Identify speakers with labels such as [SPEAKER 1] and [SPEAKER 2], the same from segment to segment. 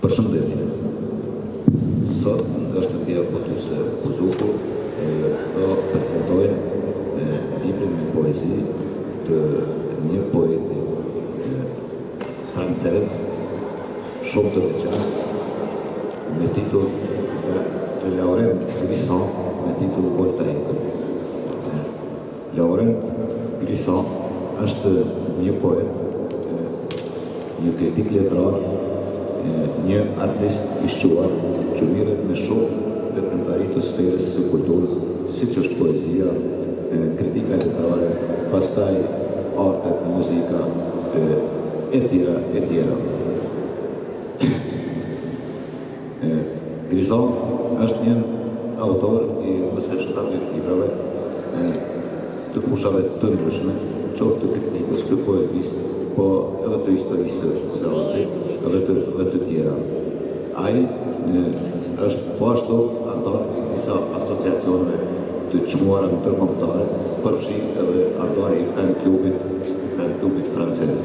[SPEAKER 1] Përshëndetje. Sot është dia botuese Buzuku do prezantojnë librin me poezi të një poeti francez shumë të veçantë me titull të Laurent Grisson me titull Voltaire. Laurent Grisson është një poet, një kritik letrar, një artist i shquar që mirët me shumë veprimtari të sferës së kulturës, siç është poezia, kritika letrare, pastaj artet, muzika, e tjera. Grisson është një autor i mëse 17 librave të fushave të ndryshme, qoftë të kritikës, të poezisë, po edhe të historisë së artit, edhe të tjera. Ai është po ashtu antar i disa asociacioneve të çmuara ndërkombëtare, përfshi edhe antar i pen klubit francez.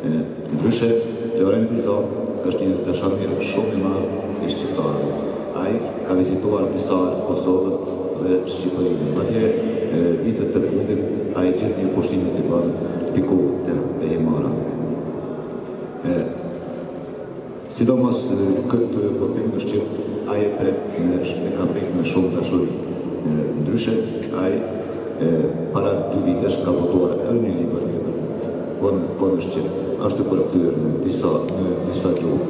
[SPEAKER 1] Ndryshe, Laurent Grisson është një dashamir shumë i madh i shqiptarëve. Ai ka vizituar disa herë Kosovën dhe Shqipërinë. Madje vitet e fundit ai gjithë një pushimi i bën diku te Himara. Sidomos këtë botim në Shqip, ai e ka prit me shumë dashuri. Ndryshe, ai para 2 vitesh ka votuar edhe një libër tjetër, po në Shqip. Është përkthyer në disa gjuhë.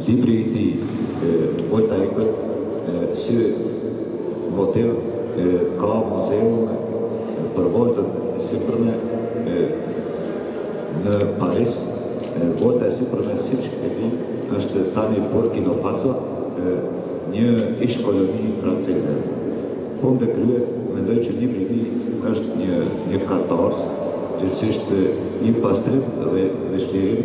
[SPEAKER 1] Libri i tij, Voltaire, si motiv ka muzeun për voltën e sipërme në Paris. Volta e sipërme, siç e di, është tani Burkina Faso, një ish-koloni franceze. Fund e krye, mendoj që libri i tij është një katars, gjithsesi një pastrim dhe shlirim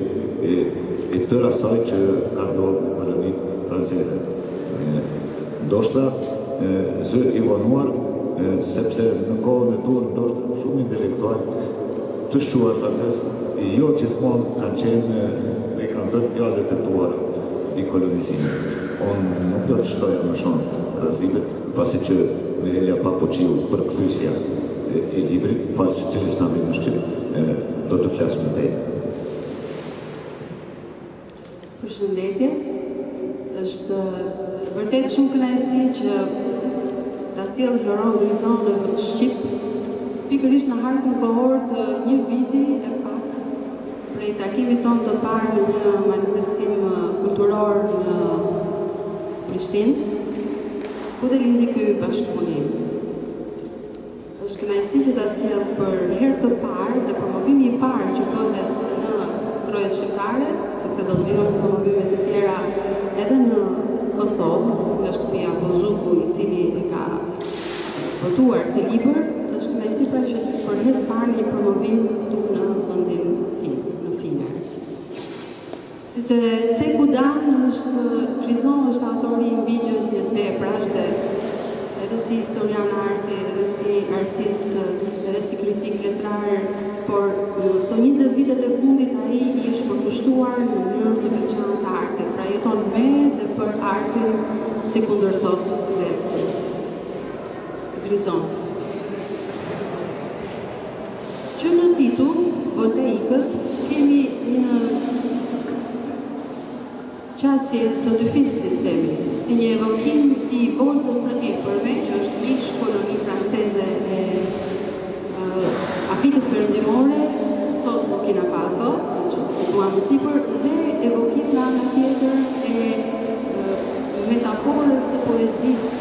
[SPEAKER 1] i tërë asaj që ka ndodhur në koloninë franceze. Ndoshta zë i vonuar, sepse në kohën e tur ndoshta shumë intelektual të shquar francez, jo gjithmonë kanë qenë dhe kanë dhënë fjalët e tuara i kolonizimit. Unë nuk do të shtoja më shumë rreth librit, pasi që Mirelia Papuqiu, përkthyesja e librit, falë që cilës na vjen në Shqip, do të flasë më tej.
[SPEAKER 2] Përshëndetje. Është vërtet shumë kënaqësi që ta sjell Laurent Grisson në Shqip, pikërisht në harkun kohor të një viti e pak prej takimit tonë të parë në një manifestim kulturor në Prishtinë, ku dhe lindi ky bashkëpunim. Është kënaqësi që ta sjell për herë të parë dhe promovimi i parë që bëhet në Trojën Shqiptare, sepse do të vijnë promovime të tjera edhe në Kosovë, nga shtëpia Buzuku, i cili e ka votuar të libër. Është kënaqësi pra që për herë të parë një promovim këtu në vendin tim, në Fimer. Siç e Ceku Dan Grisson është autori i mbi 60 veprash dhe edhe si historian arti, edhe si artist, edhe si kritik letrar, por këto 20 vitet e fundit ai i është përkushtuar në mënyrë të veçantë artit. Pra jeton me dhe për artin, si kundërthot vetë Grisson. Që në titull, Voltaikët, kemi një qasje të dyfishtit temi, si një evokim i voltës së epërme, që është ish koloni franceze e Afrikës Perëndimore, sot Burkina Faso, siç u situam më sipër, dhe evokim nga ana tjetër e metaforës së poezisë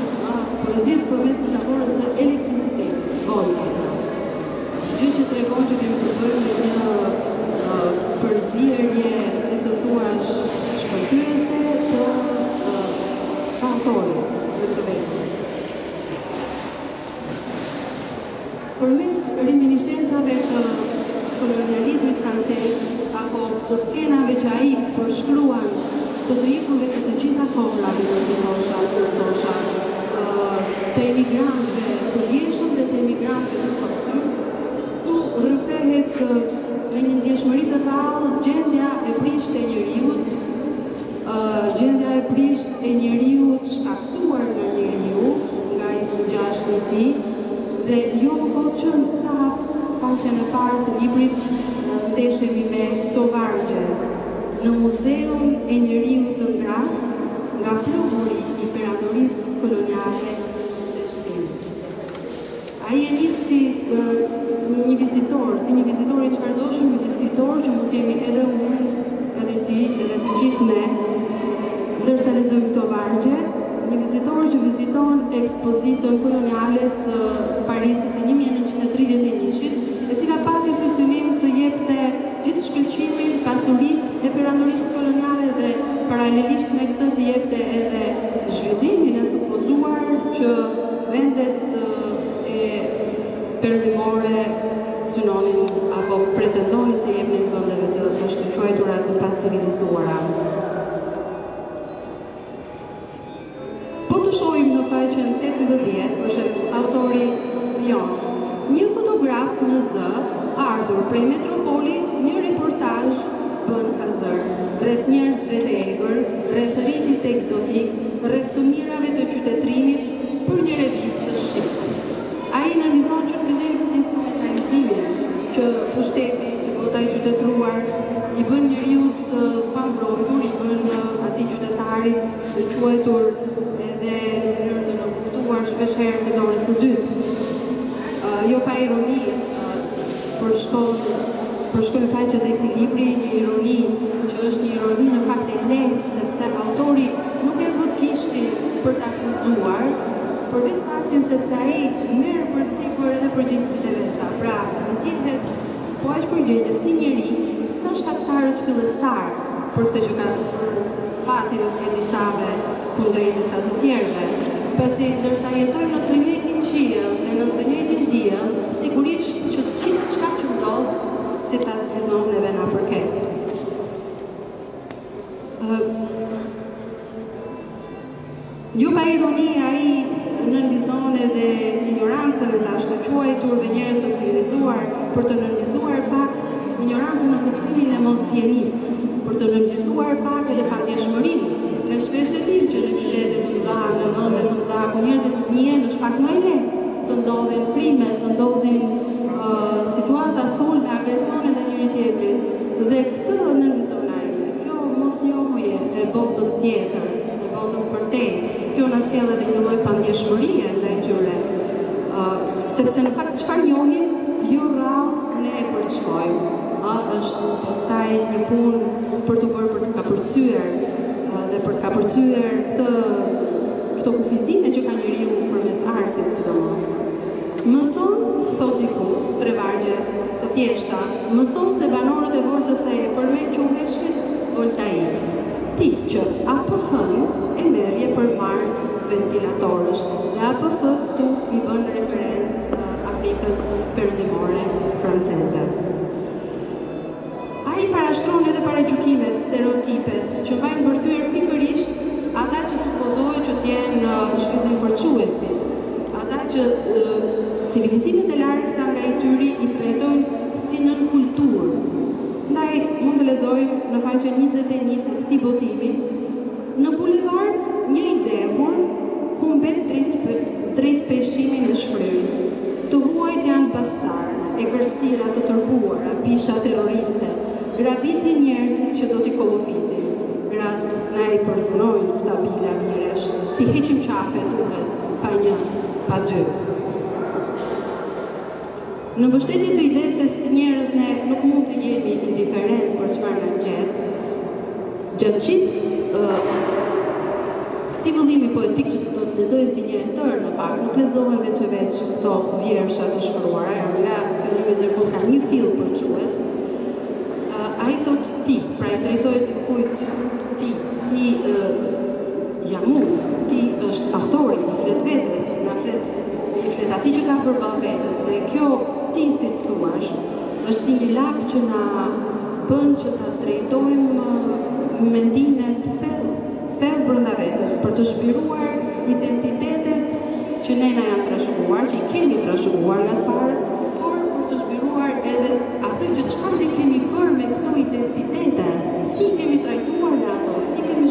[SPEAKER 2] përmes metaforës së elektricitetit, volta. Gjë që tregon që kemi të bëjmë me një përzierje, si të thuash, shpërthyese të autorit në të vetë. Përmes reminiscencave të kolonializmit francez, apo të skenave që ai përshkruan të ikëve të gjitha kohrave, të emigrantëve të vjeshëm dhe të emigrantëve të sotëm, tu rrëfehet me një ndjeshmëri të thellë gjendja e prishtë e njeriut, Gjendja e prisht e njeriut shkaktuar nga njeriu, nga i singjashmi i tij, dhe jo më ka qenë sa faqen e parë të librit ndeshemi me këto vargje. Në muzeun e njeriut të ngraht, nga plumuri i perandorisë koloniale dhe shtimit. Ai e nis si një vizitor, i çfarëdoshëm, një vizitor që mund të jemi edhe unë, edhe ti, edhe të gjithë ne, ndërsa lexojmë këto vargje, një vizitor që viziton ekspozitën koloniale të Parisit të 1931-shit, e cila pati si synim të jepte gjithë shkëlqimin, pasuritë e perandorisë koloniale dhe paralelisht me këtë të jepte edhe zhvillimin e supozuar që vendet e perëndimore synonin apo pretendonin se jepnin vendeve të shtuquara të pacivilizuara. Po të shohim në faqen 18, për shembull, autori Pion, një fotograf në Z, ardhur prej metropoli, një reportazh bën hazër, rreth njerëzve të egër, rreth rritit ekzotik, rreth të mirave të qytetërimit, për një revistë shqip. Ai analizon që fillim instrumentalizimin që pushteti, që bota i qytetëruar, i bën njeriut të pambrojtur, i bën atij qytetarit të quajtur edhe në mënyrë të nënkuptuar shpeshherë të dorës së dytë. Jo pa ironi, përshkon faqet e këtij libri një ironi që është një ironi në fakt e lehtë, sepse autori nuk e vë kishtin për ta akuzuar, për vetë faktin sepse ai merr përsipër edhe përgjegjësitë e veta. Pra, ndihet po aq përgjegjës si njeri, sa shkaktarët fillestar për këtë që kanë fatin e disave kundrejt disa të tjerëve. Pasi ndërsa jetojnë në të njëjtin qiell e në të njëjtin diell, sigurisht që gjithë çka që ndodh sipas vizioneve na përket. Jo pa ironi, ai nënvizon edhe ignorancën e të ashtuquajturve njerëz të civilizuar, për të nënvizuar pak ignorancën në kuptimin e mosdjenisë, për të nënvizuar pak edhe pandjeshmërinë. Ne shpesh e dim që në qytete të mëdha, në vende të mëdha, ku njerëzit njihen është pak më e lehtë të ndodhin krime, të ndodhin situata sulme, agresione ndaj njëri tjetrit, dhe këtë nënvizon ai. Kjo mosnjohje e botës tjetër, e botës përtej, kjo na sjell edhe një lloj pandjeshmërie ndaj tyre. Sepse në fakt çfarë njohim, jo rrallë ne e përçojmë. Është pastaj një punë për të bërë për të kapërcyer dhe për të kapërcyer këto kufizime që ka njeriu përmes artit sidomos. Mëson, thot diku, 3 vargje të thjeshta, mëson se banorët e Vortës së Epërme quheshin voltaik. Ti që APF-n e merrje për mark ventilatorësht, dhe APF këtu i bën referencë Afrikës perëndimore franceze. Ai parashtron edhe paragjykimet, stereotipet që vajnë bërthyer pikërisht ata që supozohet që t'jenë zhvillimpërçuesi, ata që civilizimet e largëta nga i tyri i trajtojnë si nën kulturë. Ndaj mund të lexojmë në faqen 21 të këtij botimi, në bulevard një i dehur ku mbet drejt peshimin e shfryrë. Të huajt janë bastard, e gërsira të tërbuara, pisha terroriste, grabitin njerëzit që do t'i kolofitin. Gratë na i përdhunojnë këta bila miresh, t'i heqim qafe duhet, pa një, pa dy. Në mbështetje të idesë se si njerëz ne nuk mund të jemi indiferent për çfarë na gjet, gjatë gjithë këtij vëllimi poetik që do të lexoj si një tër në fakt, nuk lexohen veç e veç këto vjersha të shkruara, nga fillimi deri fund ka një fill përçues. Ai thot ti, pra i drejtohet dikujt ti jam unë, ti është autori, i flet vetes, i flet atij që ka përballë vetes, dhe kjo ti si të thuash, është si një lak që na bën që ta drejtojmë mendimet thellë brenda vetes, për të zhvilluar identitetet që ne na janë trashëguar, që i kemi trashëguar nga të parët, por për të zhvilluar edhe atë që çfarë ne kemi bërë me këto identitete, si kemi trajtuar me ato, si kemi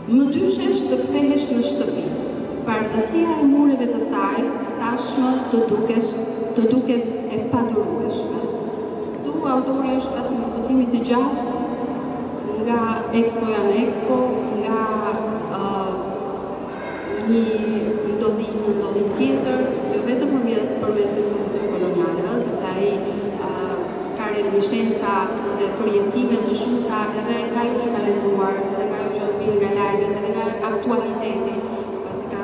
[SPEAKER 2] Më dyshesh të kthehesh në shtëpi. Bardhësia e mureve të saj tashmë të duket e padurueshme. Këtu autori është pas një kuptimi të gjatë nga Expo janë Expo, nga një ndodhin tjetër, jo vetëm përmes ekspozitës koloniale, sepse ai ka reminiscenca dhe përjetime të shumta edhe nga ajo që ka lexuar, edhe nga ajo që vjen nga lajmet, edhe nga aktualiteti, pasi ka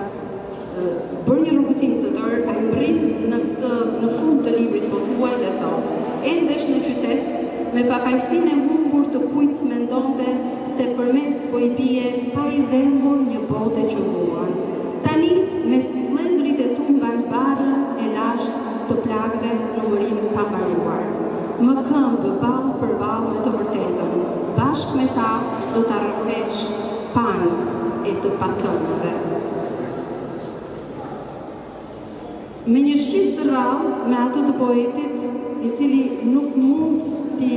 [SPEAKER 2] bërë një rrugëtim të tërë, ai mbrin në fund të librit po thuaj dhe thotë: "Endesh në qytet me pafajsinë e humbur të kujt mendonte se përmes po i bie pa i dhembur një bote që vuan. Tani me si vëllezërit e tu mban barrën e lashtë të plagëve numërim pa mbaruar. Më këmbë ballë për ballë me të vërtetën. Bashkë me ta do ta rrëfesh pan e të pathënëve." Me një shqis të rrallë me atë të poetit, i cili nuk mund t'i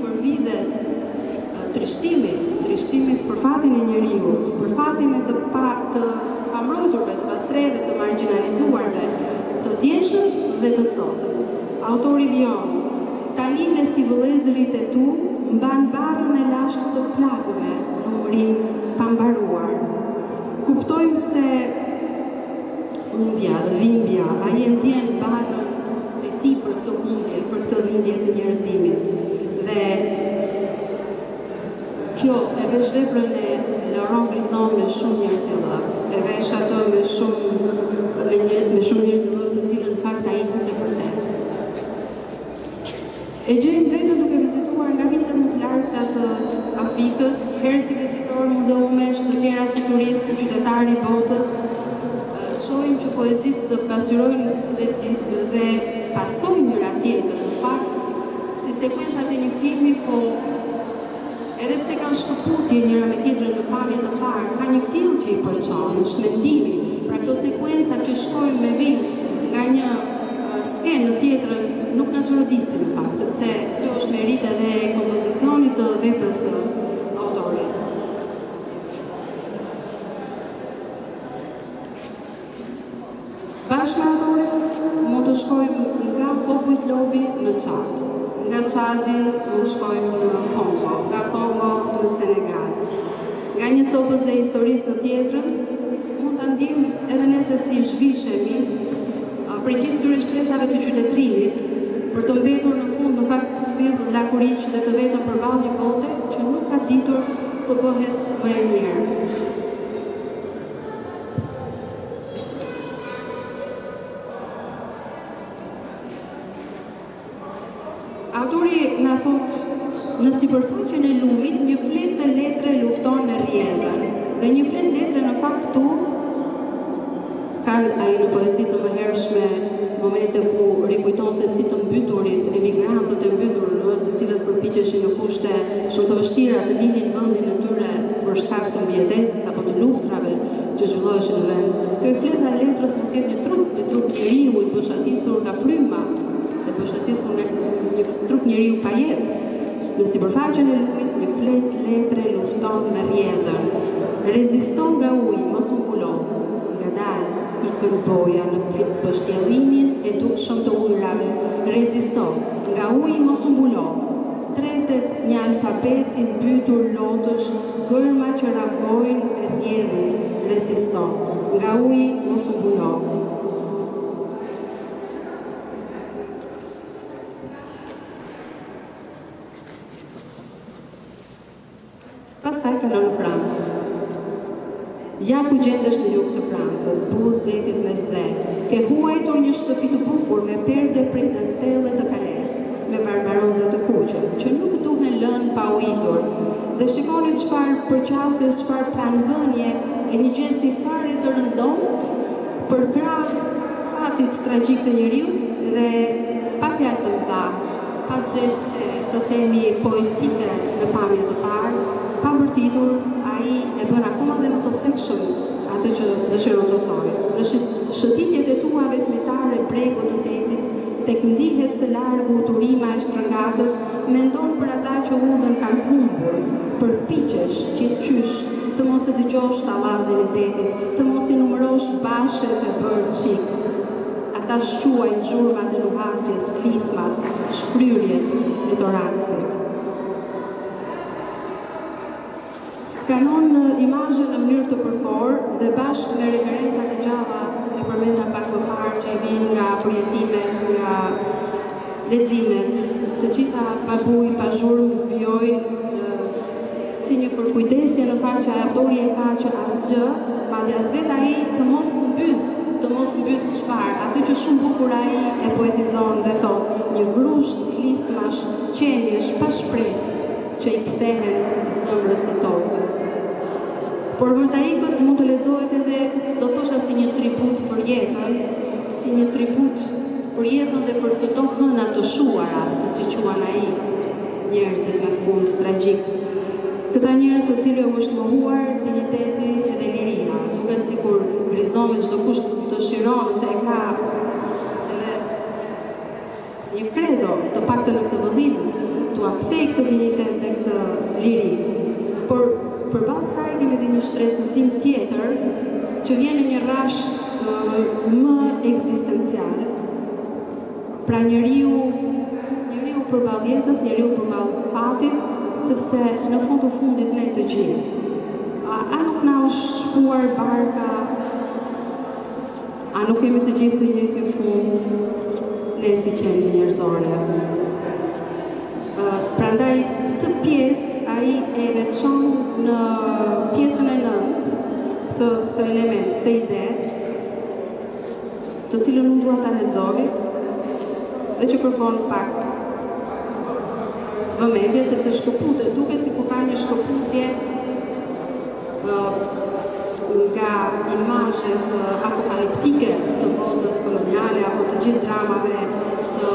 [SPEAKER 2] përvidhet trishtimit për fatin e njeriut, për fatin e të pambrojturve, të pastreve, të marginalizuarve, të djeshëm dhe të sotëm. Autori vjon: "Tani me si vëllezërit e tu mban barrën e lashtë të plagëve, numërim pambaruar." Kuptojmë se dhimbja, ai e ndjen barrën e tij për këtë humbje, për këtë dhimbje të njerëzimit. Dhe kjo e vesh veprën e Laurent Grison me shumë njerëzillë, e vesh ato me shumë njerëzillë të cilën në fakt ai nuk e vërtet. E gjejmë vetëm duke vizituar nga viset më të largëta të Afrikës, herë si vizitor muzeumesh, të tjera si turist, si qytetar i botës, shohim që poezitë të pasqyrojnë dhe pasojnë njëra tjetër, në fakt, si sekuencat e një filmi, po edhe pse kanë shkëputje njëra me tjetrën në pamje të parë, ka një film që i përçon, është mendimi. Pra këto sekuenca që shkojnë me vim nga një skenë në tjetrën nuk na çorodisin në fakt, sepse kjo është merit edhe e kompozicionit të veprës së autorit. Bashkë me autorin mund të shkojmë nga Bokujt Lobi në Çad, nga Çadi mund të shkojmë në Kongo, nga Kongo në Senegal. Nga një copës e historisë në tjetrën, mund të ndihmë edhe nëse si zhvishemi për gjithë këtyre shtresave të qytetërimit, për të mbetur në fund në fakt fill lakuriq dhe të vetëm përballë një bote që nuk ka ditur të bëhet më e mirë. Autori na thot: "Në sipërfaqen e lumit, një fletë të letre lufton në rrjedhën." Dhe një fletë letre në fakt këtu ka ai në poezi të mëhershme momente ku rikujton se si të mbyturit, emigrantët e mbytur, të cilët përpiqeshin në kushte shumë të vështira të linin vendin e tyre për shkak të mbijetesës apo të luftrave që zhvilloheshin në vend. Kjo fleta e letrës mund të jetë një trup njeriu i bëshatisur nga fryma, e bëshatisur nga një trup njeriu pa jetë. Në sipërfaqen e lumit, një fletë letre lufton me rrjedhën. Reziston nga uji, mos u mbulon. Ngadalë ikën boja në pështjellimin e dukshëm të ujrave. Reziston nga uji, mos u mbulon. Tretet një alfabet i mbytur lotësh, gërma që ravgojnë e rrjedhin. Reziston nga uji, mos u mbulon. Pastaj kalon në Francë. Ja ku gjendesh në jug të Francës, buzë detit mes dhe, ke huajtur një shtëpi të bukur me perde prej dantelle të kales, me barbaroza të kuqe, që nuk duhen lënë pa uitur, dhe shikoni çfarë përqasjes, çfarë pranvënie e një gjesti fare të rëndomt për krah fatit tragjik të njeriu dhe pa fjalë të mëdha, pa gjeste të themi poetike në pamje të parë, pa mbërtitur, ai e bën akoma dhe më të thekshëm atë që dëshiron të thojë. Në shëtitjet e tua vetmitare bregut të detit, tek ndihet së largu turima e shtrëngatës, mendon për ata që udhën kanë humbur, përpiqesh gjithçysh të
[SPEAKER 3] të mos e dëgjosh tavazin e detit, të mos i numërosh bashet e bërë qik. Ata shquajnë gjurmat e luhatjes, klithmat, shkryrjet e toraksit. Skanon imazhe në mënyrë të përkohur dhe bashkë me referencat e gjalla e përmenda pak më parë që vijnë nga përjetimet, nga leximet, të gjitha pa bujë, pa zhurmë, vijojnë si një përkujdesje në fakt që autori e ka që asgjë, madje as vetë ai të mos mbys çfarë, atë që shumë bukur ai e poetizon dhe thot, një grusht klithmash qenjesh pa shpresë që i kthehen zemrës së tokës. Por voltaikët mund të lexohet edhe, do thosha, si një tribut për jetën, si një tribut për jetën dhe për këto hëna të shuara, siç e quan ai njerëzit me fund tragjik. Këta njerëz të cilëve u është mohuar dinjiteti edhe liria, duket sikur grizon me çdo kush të shiron se e ka edhe si një kredo, të paktën në këtë vëllim, t'ua kthej këtë dinjitet dhe këtë liri. Por përballë kësaj kemi edhe një shtresësim tjetër që vjen në një rrafsh më ekzistencial. Pra njeriu përballë jetës, njeriu përballë fatit, sepse në fund të fundit ne të gjithë. A nuk na është shkuar barka? A nuk kemi të gjithë të njëjtin fund ne si qenie njerëzore? Prandaj këtë pjesë ai e veçon në pjesën e 9, këtë element, këtë ide, të cilën unë dua ta lexoj dhe që kërkon pak vëmendje, sepse shkëputet, duket sikur ka një shkëputje nga imazhet apokaliptike të botës koloniale apo të gjithë dramave të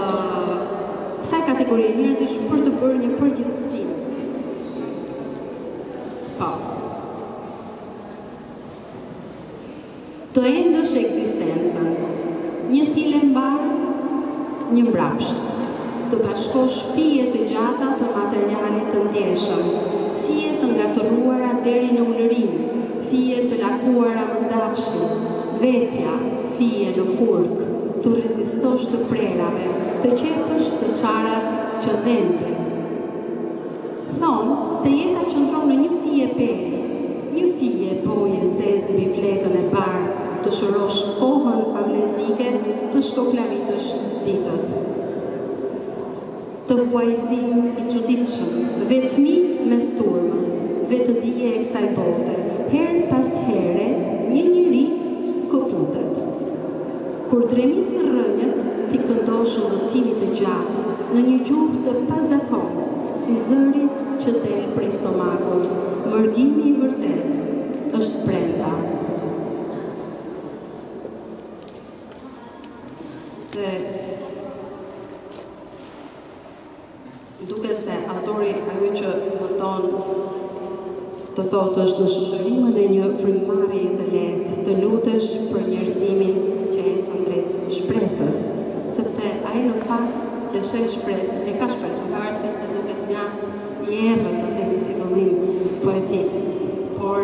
[SPEAKER 3] kësaj kategorie njerëzish për të bërë një përgjithësim. Po. Të endësh ekzistencën, një thile mbar, një mbrapsht. Të bashkosh fijet e gjata të materialit të ndjeshëm, fijet të ngatëruara deri në ulërim, fijet të lakuara më ndafshi, vetja, fije në furk, të rezistosh të prerave, të qepësh të qarat që dhembin. Thonë se jeta qëndron në një fije peri, një fije boje zezë mbi fletën e bardhë, të shërosh kohën amnezike, të shkoklavitësh ditët. Të vuajzim i çuditshëm, vetmi mes turmës, vetë dije e kësaj bote, her pas here, një njeri këputet. Kur dremisin rrënjët, ti këndosh udhëtimi të gjatë, në një gjuhë të pazakont, si zëri që del prej stomakut, mërgimi i vërtet është brenda. Dhe duket se autori ajo që mëton të thotë është në shoqërimën e një frymëmarrjeje të lehtë, të lutesh për njerëzimin që ecën drejt shpresës, sepse ai në fakt e sheh shpresën, e ka shpresën, pavarësisht se duket mjaft i errët të themi si vëllim poetik. Por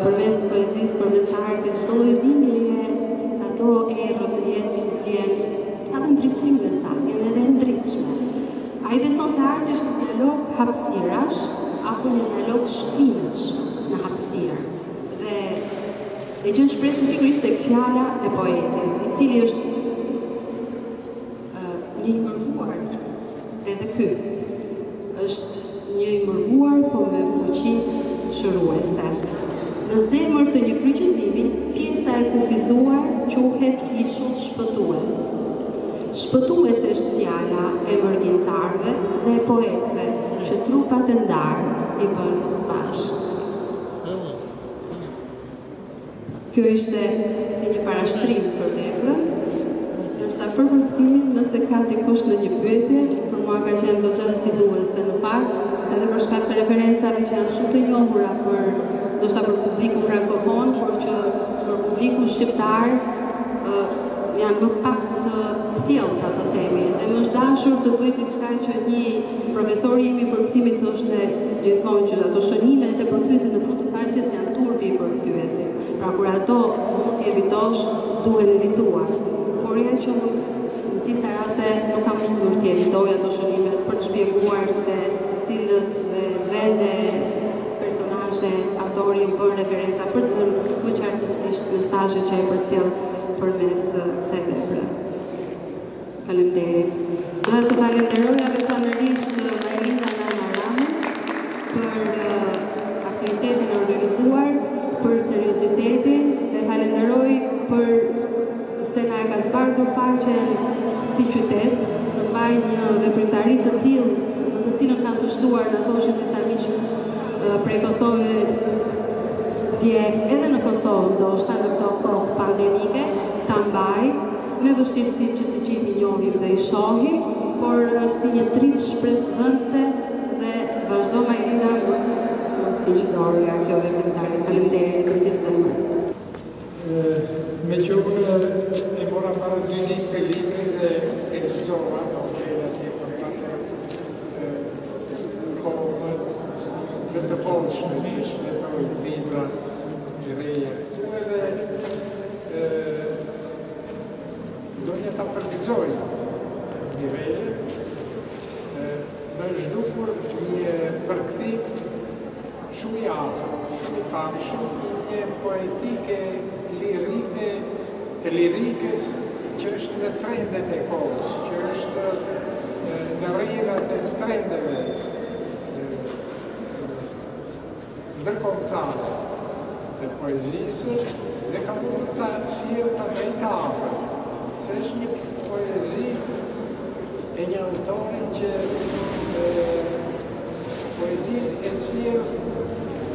[SPEAKER 3] përmes poezisë, përmes artit, çdo lloj dhimbje, sado errët të jetë vjen edhe ndriçim me sa, vjen edhe ndritshme. A i beson se arti është një dialog hapësirash, apo një dialog shkrimesh në hapësirë. Dhe e gjen shpresën pikërisht tek fjala e poetit, i cili është një i mërguar, edhe ky. Është një i mërguar, po me fuqi shëruese. Në zemër të një kryqëzimi, pjesa e kufizuar quhet ishull shpëtues. Shpëtues është fjala e mërgjimtarëve dhe e poetëve që trupat e ndarë i bën bashkë. Kjo ishte si një parashtrim për veprën, ndërsa për përkthimin, nëse ka dikush në një pyetje, për mua ka qenë goxha sfiduese në fakt, edhe për shkak të referencave që janë shumë të njohura ndoshta për publikun frankofon, por që për publikun shqiptar janë më pak të thjellta të themi, dhe më është dashur të bëj diçka që një profesor jemi përkthimit thoshte gjithmonë që ato shënimet e përkthyesit në fund të faqes janë Pra kur ato mund t'i evitosh, duhen evituar. Por janë që në disa raste nuk kam mundur t'i evitoj ato shënimet për të shpjeguar se cilët vende, personazhe, autori bën referenca për të dhënë më qartësisht mesazhet që ai përcjell përmes kësaj vepre. Faleminderit. Doja të falenderoja veçanërisht Majlinda Nana Ramën për aktivitetin e organizuar, për seriozitetin, e falenderoj për se na e ka zbardhur faqen si qytet, të mbaj një veprimtari të tillë, në të cilën kanë të shtuar, na thoshin disa miq prej Kosovë, dje edhe në Kosovë, ndoshta në këto kohë pandemike, ta mbaj me vështirësitë që të gjithë i njohim dhe i shohim, por është një trit shpresdhënëse dhe vazhdo Majlinda mos hiq dorë nga kjo veprimtari. Faleminderit me gjithë zemrën.
[SPEAKER 4] Me që unë e mora para 2 ditë për librin dhe e lexova, atje për kohë të poshme që shletoj libra të reja. Doja ta përgëzoj një reje, më është dukur një përkthim shumë i afërt, shumë i famshëm, një poetike lirike, të lirikës që është në trendet e kohës, që është në rrjetat e trendeve ndërkombëtare të poezisë dhe ka mund të sjellë ta më të afërt. Se është një poezi e një autore që poezinë e sjell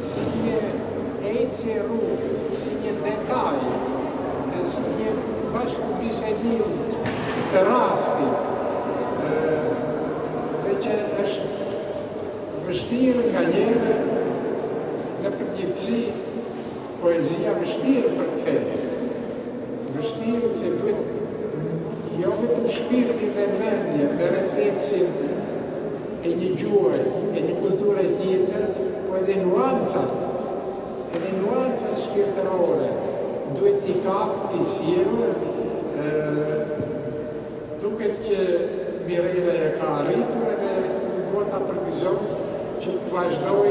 [SPEAKER 4] si një ecje rrugës, si një detaj, si një bashkëbisedim të rastit, dhe që është vështirë nga njëre në përgjithësi poezia vështirë për kthehje. Vështirë se duhet jo vetëm shpirti dhe mendje dhe refleksin e një gjuhë, e një kulture tjetër, po edhe nuancat shpirtërore duhet t'i kapë, t'i sjellë, duket që Mirela e ka arritur edhe do ta përgëzoj që të vazhdoj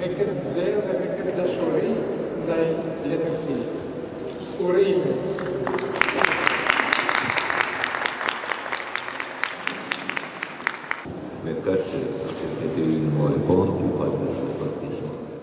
[SPEAKER 4] me këtë zell dhe me këtë dashuri ndaj letërsisë. Urime.
[SPEAKER 1] Me kaq aktiviteti ynë mori fond, ju falë për pjesën.